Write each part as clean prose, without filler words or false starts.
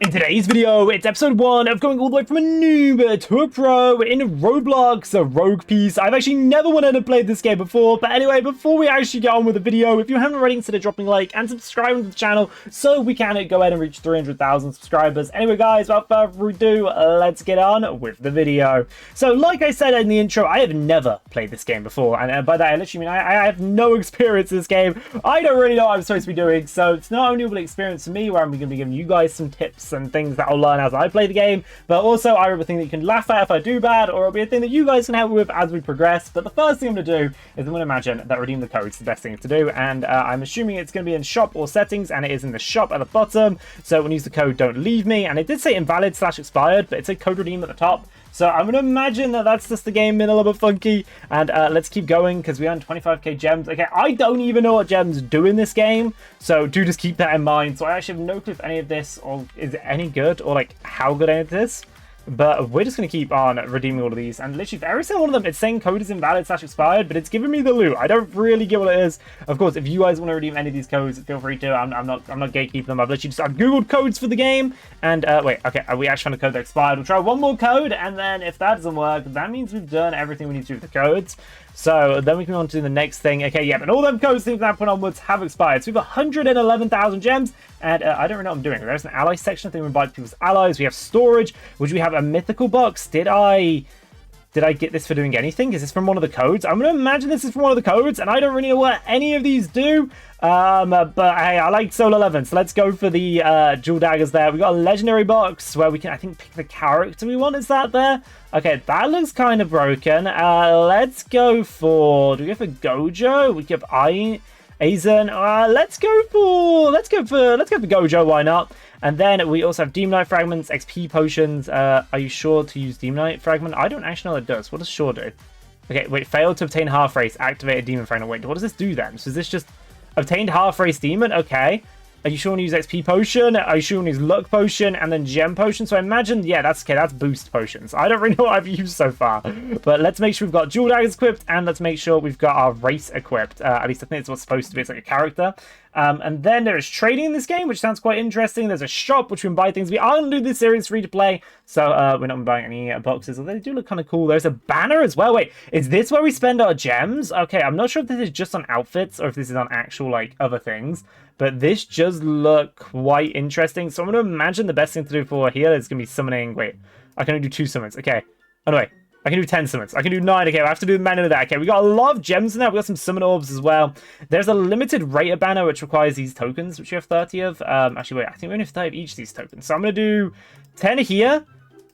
In today's video, it's episode 1 of going all the way from a noob to a pro in Roblox, a rogue piece. I've actually never wanted to play this game before, but anyway, before we actually get on with the video, if you haven't already, consider dropping a like and subscribing to the channel so we can go ahead and reach 300,000 subscribers. Anyway, guys, without further ado, let's get on with the video. So, like I said in the intro, I have never played this game before, and by that I literally mean I have no experience in this game. I don't really know what I'm supposed to be doing, so it's not only an experience for me where I'm going to be giving you guys some tips and things that I'll learn as I play the game, but also I have a thing that you can laugh at if I do bad, or it'll be a thing that you guys can help with as we progress. But the first thing I'm going to do is I'm going to imagine that redeem the code is the best thing to do, and I'm assuming it's going to be in shop or settings, and it is in the shop at the bottom. So when you use the code don't leave me, and it did say invalid/expired, but it said code redeem at the top. So I'm going to imagine that that's just the game being a little bit funky, and let's keep going because we earned 25k gems. Okay, I don't even know what gems do in this game, so do just keep that in mind. So I actually have no clue if any of this or is any good, or like how good any of this is. But we're just going to keep on redeeming all of these. And literally, for every single one of them, it's saying code is invalid/expired, but it's giving me the loot. I don't really get what it is. Of course, if you guys want to redeem any of these codes, feel free to. I'm not gatekeeping them. I've literally just Googled codes for the game. And wait, okay, we actually found a code that expired. We'll try one more code, and then if that doesn't work, that means we've done everything we need to do with the codes. So then we can move on to the next thing. Okay, yeah, but all them codes from that point onwards have expired. So we've got 111,000 gems, and I don't really know what I'm doing. There's an ally section. I think we invite people's allies. We have storage, which we have a mythical box. Did I get this for doing anything? Is this from one of the codes? I'm going to imagine this is from one of the codes, and I don't really know what any of these do. But hey, I like Soul 11, so let's go for the dual daggers there. We got a legendary box where we can, I think, pick the character we want. Is that there? Okay, that looks kind of broken. Let's go for, do we go for Gojo? We give Aizen. Let's go for Gojo. Why not? And then we also have Demonite Fragments, XP Potions. Are you sure to use Demonite Fragment? I don't actually know what it does. What does Sure do? Okay, wait, failed to obtain half race, activate a Demon Fragment. Wait, what does this do then? So is this just obtained half race Demon? Okay. Are you sure to use XP Potion? Are you sure to use Luck Potion and then Gem Potion? So I imagine, yeah, that's okay. That's Boost Potions. I don't really know what I've used so far. But let's make sure we've got Dual Daggers equipped, and let's make sure we've got our race equipped. At least I think it's what's supposed to be. It's like a character. And then there is trading in this game, which sounds quite interesting. There's a shop, which we can buy things. We are going to do this series free to play, so we're not buying any boxes. Although they do look kind of cool. There's a banner as well. Wait, is this where we spend our gems? Okay, I'm not sure if this is just on outfits or if this is on actual, like, other things. But this does look quite interesting. So I'm going to imagine the best thing to do for here is going to be summoning. Wait, I can only do 2 summons. Okay. Oh, no, wait. I can do 10 summons. I can do 9. Okay, I have to do the manual of that. Okay, we got a lot of gems in there. We got some summon orbs as well. There's a limited rater banner which requires these tokens, which we have 30 of. Actually, wait, I think we only have 30 of each of these tokens. So I'm going to do 10 here,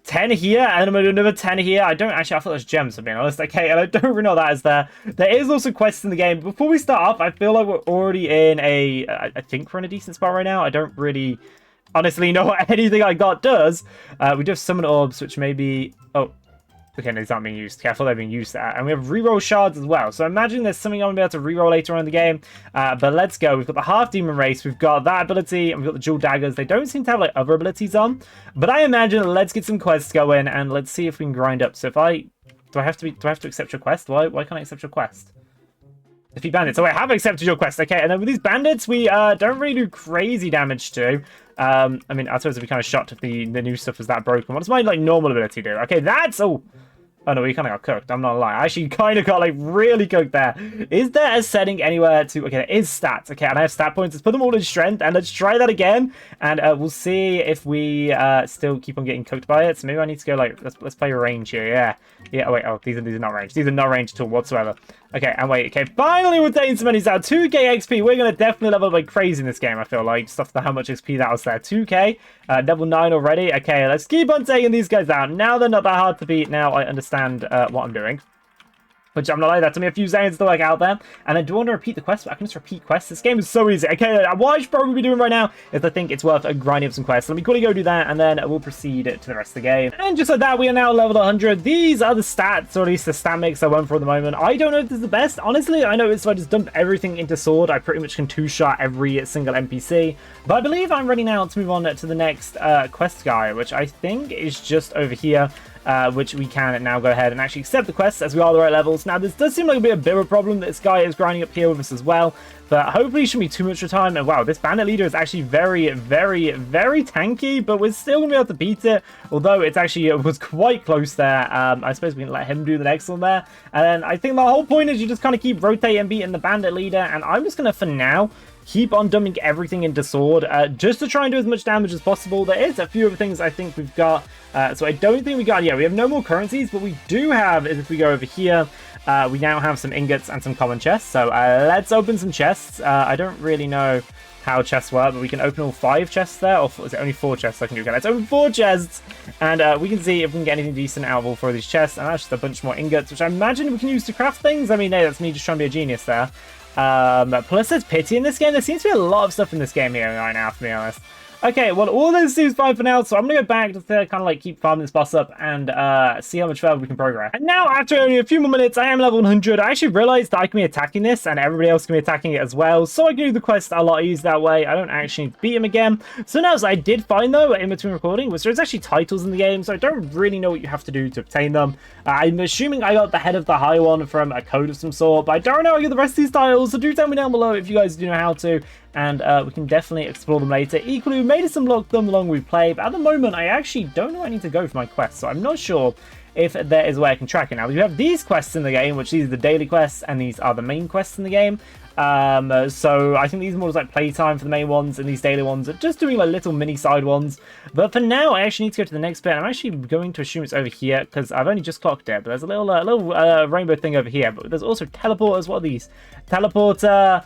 10 here, and I'm going to do another 10 here. I thought it was gems, to be honest. Okay, and I don't really know what that is there. There is also quests in the game. Before we start off, I feel like we're already in I think we're in a decent spot right now. I don't really honestly know what anything I got does. We do have summon orbs, which may be... Oh, okay, no, it's not being used. Okay, I thought they're being used there. And we have reroll shards as well. So imagine there's something I'm going to be able to reroll later on in the game. But let's go. We've got the half demon race. We've got that ability, and we've got the dual daggers. They don't seem to have like other abilities on. But I imagine let's get some quests going, and let's see if we can grind up. So if I do I have to accept your quest? Why can't I accept your quest? Defeat bandits. So I have accepted your quest. Okay, and then with these bandits, we don't really do crazy damage to. I mean, I suppose if we kind of shot if the new stuff was that broken. What does my like normal ability do? Okay, that's Oh no, we kind of got cooked. I'm not lying. I actually kind of got like really cooked there. Is there a setting anywhere to... Okay, there is stats. Okay, and I have stat points. Let's put them all in strength, and let's try that again. And we'll see if we still keep on getting cooked by it. So maybe I need to go like... Let's play range here. Yeah. Yeah, oh wait. Oh, these are not range. These are not range at all whatsoever. Okay, and wait. Okay, finally we're taking some minis out. 2k XP. We're going to definitely level up like crazy in this game, I feel like. Just off how much XP that was there. 2k. Level 9 already. Okay, let's keep on taking these guys out. Now they're not that hard to beat. Now I understand what I'm doing. Which I'm not like that. Took me a few seconds to work out there. And I do want to repeat the quest, but I can just repeat quests. This game is so easy. Okay, what I should probably be doing right now is I think it's worth grinding up some quests. So let me quickly go do that, and then we'll proceed to the rest of the game. And just like that, we are now level 100. These are the stats, or at least the stat mix I went for at the moment. I don't know if this is the best. Honestly, I know if I just dump everything into sword, I pretty much can two-shot every single NPC. But I believe I'm ready now to move on to the next quest guy, which I think is just over here. which we can now go ahead and actually accept the quests as we are the right levels. Now, this does seem like a bit of a problem that this guy is grinding up here with us as well, but hopefully it shouldn't be too much of time. And wow, this bandit leader is actually very, very, very tanky, but we're still going to be able to beat it, although it's actually, it was quite close there. I suppose we can let him do the next one there. And then I think the whole point is you just kind of keep rotating and beating the bandit leader, and I'm just going to, for now, keep on dumping everything into sword, just to try and do as much damage as possible. There is a few other things I think we've got, so I don't think we got, yeah, we have no more currencies, but we do have, if we go over here, we now have some ingots and some common chests, so let's open some chests. I don't really know how chests work, but we can open all 5 chests there, or is it only 4 chests I can do? Okay, let's open 4 chests, and we can see if we can get anything decent out of all 4 of these chests, and that's just a bunch more ingots, which I imagine we can use to craft things. I mean, hey, that's me just trying to be a genius there. Plus there's pity in this game. There seems to be a lot of stuff in this game here right now, to be honest. Okay, well, all this seems fine for now, so I'm going to go back just to kind of like keep farming this boss up and see how much further we can progress. And now, after only a few more minutes, I am level 100. I actually realized that I can be attacking this and everybody else can be attacking it as well, so I can do the quest a lot easier that way. I don't actually need to beat him again. So now, as I did find, though, in between recording, was there's actually titles in the game, so I don't really know what you have to do to obtain them. I'm assuming I got the head of the high one from a code of some sort, but I don't know how to get the rest of these titles, so do tell me down below if you guys do know how to. And we can definitely explore them later. Equally, we may some unlock them along we play, but at the moment, I actually don't know where I need to go for my quest, so I'm not sure if there is a way I can track it. Now, we have these quests in the game, which these are the daily quests, and these are the main quests in the game. So I think these are more like playtime for the main ones, and these daily ones are just doing like little mini side ones. But for now, I actually need to go to the next bit. I'm actually going to assume it's over here, because I've only just clocked it, but there's a little rainbow thing over here. But there's also teleporters. What are these? Teleporter,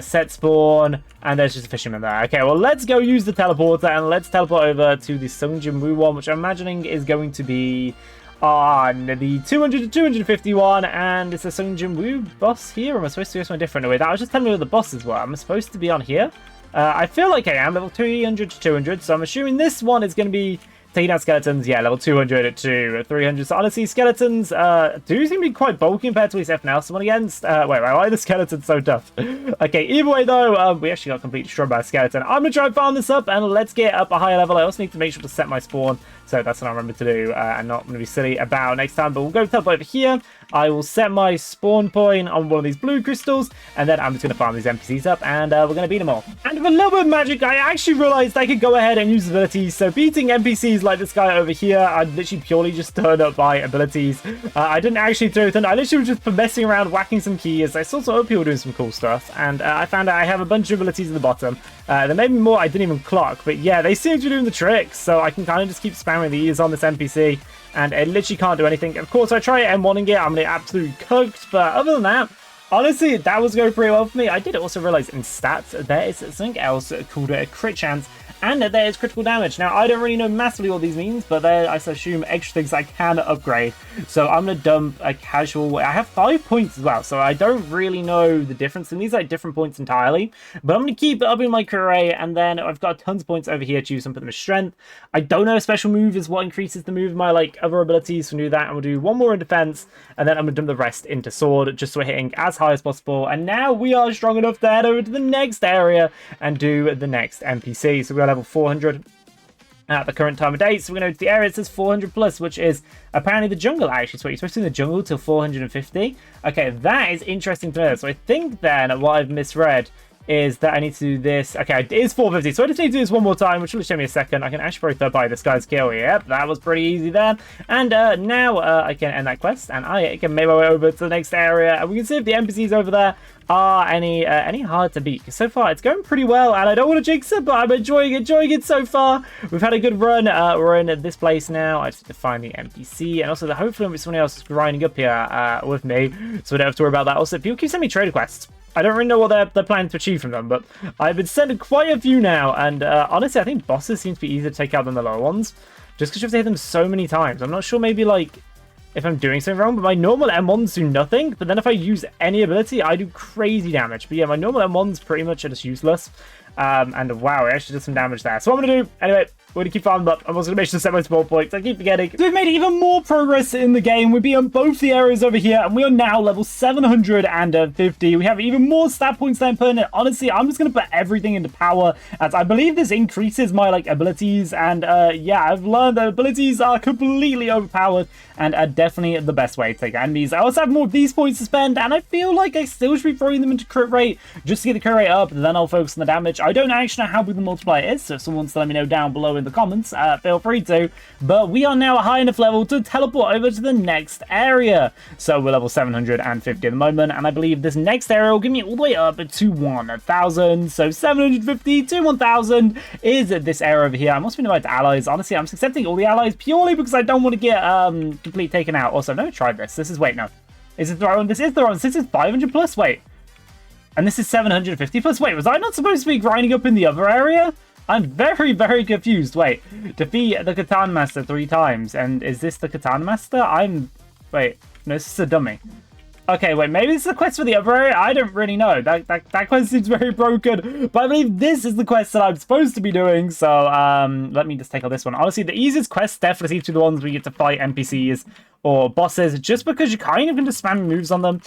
set spawn, and there's just a fisherman there. Okay, well, let's go use the teleporter, and let's teleport over to the Sungjin Woo one, which I'm imagining is going to be on the 200 to 251, and it's a Sungjin Woo boss here, or am I supposed to go somewhere different? Wait, that was just telling me where the bosses were. Am I supposed to be on here? I feel like I am, level 300 to 200, so I'm assuming this one is going to be taking out skeletons. Yeah, level 200 to 300. So honestly, skeletons do seem to be quite bulky compared to everything else someone against. Wait, why are the skeletons so tough? Okay, either way though, we actually got completely destroyed by a skeleton. I'm gonna try and farm this up, and let's get up a higher level. I also need to make sure to set my spawn, so that's what I remember to do, and not gonna be silly about next time. But we'll go teleport over here. I will set my spawn point on one of these blue crystals, and then I'm just going to farm these NPCs up, and we're going to beat them all. And with a little bit of magic, I actually realized I could go ahead and use abilities. So beating NPCs like this guy over here, I literally purely just turned up by abilities. I didn't actually do anything. I literally was just messing around, whacking some keys. I saw some other people doing some cool stuff, and I found out I have a bunch of abilities at the bottom. There may be more I didn't even clock, but yeah, they seem to be doing the tricks, so I can kind of just keep spamming these on this NPC. And it literally can't do anything. Of course, I try M1ing it. I'm going to absolutely cooked. But other than that, honestly, that was going pretty well for me. I did also realize in stats, there is something else called a crit chance. And there is critical damage. Now, I don't really know massively what these means, but there, I assume, extra things I can upgrade. So I'm going to dump a casual... I have 5 points as well, so I don't really know the difference. And these are like different points entirely. But I'm going to keep upping my crit rate, and then I've got tons of points over here to use some of them as strength. I don't know a special move is what increases the move of my like other abilities, so we'll do that. And we'll do one more in defense, and then I'm going to dump the rest into sword, just so we're hitting as high as possible. And now we are strong enough to head over to the next area and do the next NPC. So we're level 400 at the current time of day, so we're going to go to the area that says 400 plus, which is apparently the jungle. Actually, so you're supposed to be in the jungle till 450. Okay, that is interesting to know. So I think then what I've misread is that I need to do this. Okay, it is 450, so I just need to do this one more time, which will show me a second. I can actually probably third by this guy's kill. Yep, that was pretty easy there. And now I can end that quest, and I can make my way over to the next area, and we can see if the NPCs over there are any hard to beat. So far, it's going pretty well, and I don't want to jinx it, but I'm enjoying it so far. We've had a good run. We're in this place now. I just have to find the NPC, and also hopefully someone else is grinding up here with me, so we don't have to worry about that. Also, people keep sending me trader quests. I don't really know what they're planning to achieve from them, but I've been sending quite a few now, and honestly, I think bosses seem to be easier to take out than the lower ones, just because you have to hit them so many times. I'm not sure, maybe like if I'm doing something wrong, but my normal M1s do nothing, but then if I use any ability, I do crazy damage. But yeah, my normal M1s pretty much are just useless. And wow, it actually did some damage there. So what I'm going to do, anyway, we're going to keep farming up. I'm also going to make sure to set my spawn points. I keep forgetting. So we've made even more progress in the game. We've been on both the areas over here, and we are now level 750. We have even more stat points than putting it. Honestly, I'm just going to put everything into power, as I believe this increases my like abilities. And yeah, I've learned that abilities are completely overpowered and are definitely the best way to take enemies. I also have more of these points to spend, and I feel like I still should be throwing them into crit rate just to get the crit rate up. Then I'll focus on the damage. I don't actually know how big the multiplier is, so if someone wants to let me know down below in the comments, feel free to. But we are now a high enough level to teleport over to the next area. So we're level 750 at the moment, and I believe this next area will give me all the way up to 1,000. So 750 to 1,000 is this area over here. I'm also being invited to allies. Honestly, I'm just accepting all the allies purely because I don't want to get complete taken out. Also, I've never tried this. This is, wait, no. Is it the right one? This is the right one. This is 500 plus, wait. And this is 750 plus. Wait, was I not supposed to be grinding up in the other area? I'm very, very confused. Wait, defeat the Katana Master 3 times. And is this the Katana Master? Wait, no, this is a dummy. Okay, wait, maybe this is a quest for the other area? I don't really know. That quest seems very broken. But I believe this is the quest that I'm supposed to be doing. So, let me just take on this one. Honestly, the easiest quests definitely seem to be the ones where you get to fight NPCs or bosses, just because you kind of can just spam moves on them.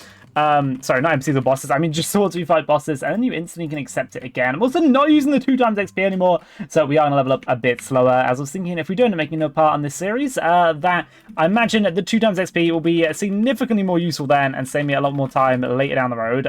Sorry, not NPCs or bosses. I mean, just swords where you fight bosses, and then you instantly can accept it again. I'm also not using the 2 times XP anymore, so we are going to level up a bit slower. As I was thinking, if we do end up making no part on this series, that I imagine the 2 times XP will be significantly more useful then, and save me a lot more time later down the road.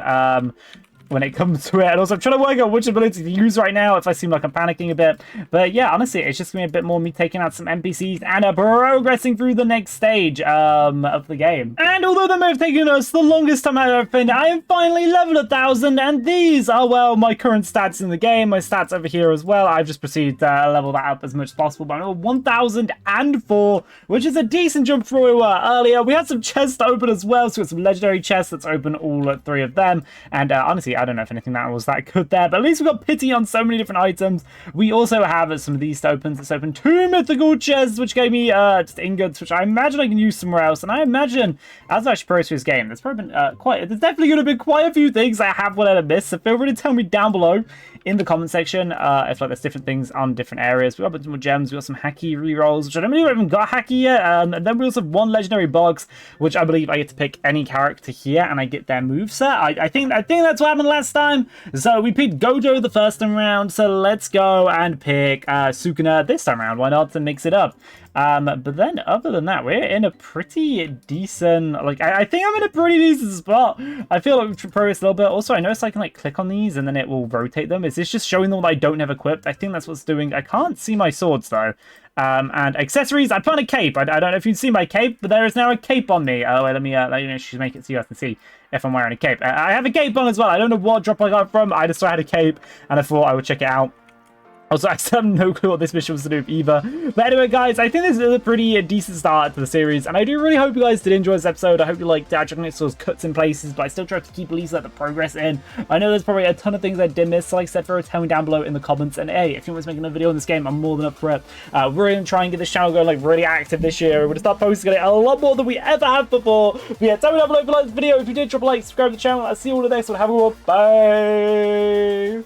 When it comes to it. And also, I'm trying to work out which ability to use right now if I seem like I'm panicking a bit. But yeah, honestly, it's just going to be a bit more me taking out some NPCs and progressing through the next stage of the game. And although that may have taken us the longest time I've ever been, I am finally leveled 1,000, and these are, well, my current stats in the game. My stats over here as well. I've just proceeded to level that up as much as possible. But I'm level 1,004, which is a decent jump from where we were earlier. We had some chests to open as well, so we got some legendary chests. Let's open all 3 of them. And honestly, I don't know if anything that was that good there, but at least we got pity on so many different items. We also have some of these to open. Let's open 2 mythical chests, which gave me just ingots, which I imagine I can use somewhere else. And I imagine, as I actually progress through this game, there's probably been there's definitely going to be quite a few things I have wanted to miss. So feel free to tell me down below in the comment section if like there's different things on different areas. We got a bunch more gems. We got some hacky rerolls, which I don't really even got hacky yet. And then we also have 1 legendary box, which I believe I get to pick any character here, and I get their moveset. I think that's what happened last time. So we picked Gojo the first time around, so let's go and pick Sukuna this time around. Why not, to mix it up? But then other than that, we're in a pretty decent, like, I think I'm in a pretty decent spot. I feel like we should progress a little bit. Also, I noticed I can like click on these and then it will rotate them. Is this just showing them what I don't have equipped? I think that's what's doing. I can't see my swords though. And accessories, I put on a cape. I don't know if you can see my cape, but there is now a cape on me. Oh, wait, let me make it so you guys can see if I'm wearing a cape. I have a cape on as well. I don't know what drop I got it from. I just saw I had a cape and I thought I would check it out. Also, I still have no clue what this mission was to do either. But anyway, guys, I think this is a pretty decent start to the series. And I do really hope you guys did enjoy this episode. I hope you liked checking out those cuts in places. But I still try to keep at least like the progress in. I know there's probably a ton of things I did miss. So like I said, tell me down below in the comments. And hey, if you want to make another video on this game, I'm more than up for it. We're going to try and get this channel going like really active this year. We're going to start posting on it a lot more than we ever have before. But yeah, tell me down below if you liked this video. If you did, drop a like, subscribe to the channel. I'll see you all in the next one. Have a good one. Bye.